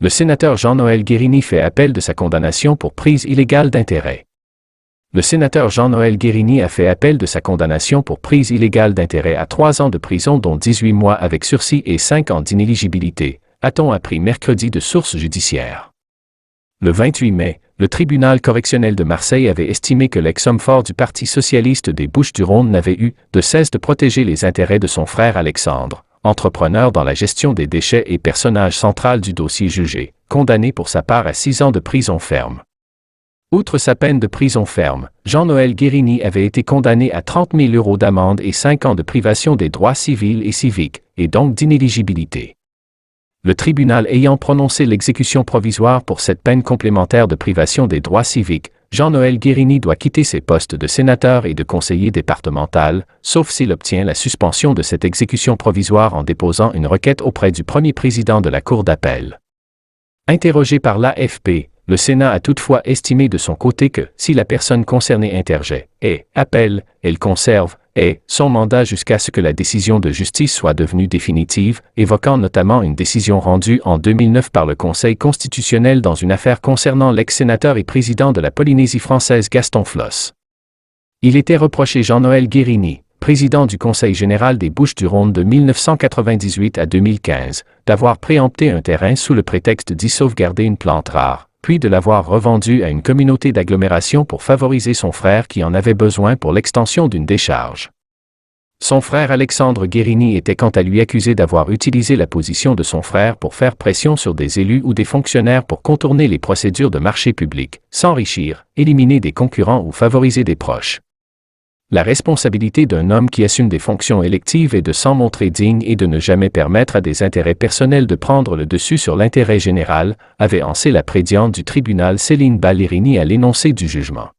Le sénateur Jean-Noël Guérini fait appel de sa condamnation pour prise illégale d'intérêt. Le sénateur Jean-Noël Guérini a fait appel de sa condamnation pour prise illégale d'intérêt à 3 ans de prison dont 18 mois avec sursis et 5 ans d'inéligibilité, a-t-on appris mercredi de sources judiciaires. Le 28 mai, le tribunal correctionnel de Marseille avait estimé que l'ex-homme fort du Parti socialiste des Bouches-du-Rhône n'avait eu de cesse de protéger les intérêts de son frère Alexandre, entrepreneur dans la gestion des déchets et personnage central du dossier jugé, condamné pour sa part à 6 ans de prison ferme. Outre sa peine de prison ferme, Jean-Noël Guérini avait été condamné à 30 000 € d'amende et 5 ans de privation des droits civils et civiques, et donc d'inéligibilité. Le tribunal ayant prononcé l'exécution provisoire pour cette peine complémentaire de privation des droits civiques, Jean-Noël Guérini doit quitter ses postes de sénateur et de conseiller départemental, sauf s'il obtient la suspension de cette exécution provisoire en déposant une requête auprès du premier président de la Cour d'appel. Interrogé par l'AFP, le Sénat a toutefois estimé de son côté que, si la personne concernée interjette et appelle, elle conserve son mandat jusqu'à ce que la décision de justice soit devenue définitive, évoquant notamment une décision rendue en 2009 par le Conseil constitutionnel dans une affaire concernant l'ex-sénateur et président de la Polynésie française Gaston Flosse. Il était reproché Jean-Noël Guérini, président du Conseil général des Bouches-du-Rhône de 1998 à 2015, d'avoir préempté un terrain sous le prétexte d'y sauvegarder une plante rare, puis de l'avoir revendu à une communauté d'agglomération pour favoriser son frère qui en avait besoin pour l'extension d'une décharge. Son frère Alexandre Guérini était quant à lui accusé d'avoir utilisé la position de son frère pour faire pression sur des élus ou des fonctionnaires pour contourner les procédures de marché public, s'enrichir, éliminer des concurrents ou favoriser des proches. La responsabilité d'un homme qui assume des fonctions électives est de s'en montrer digne et de ne jamais permettre à des intérêts personnels de prendre le dessus sur l'intérêt général, avait ansé la présidente du tribunal Céline Ballerini à l'énoncé du jugement.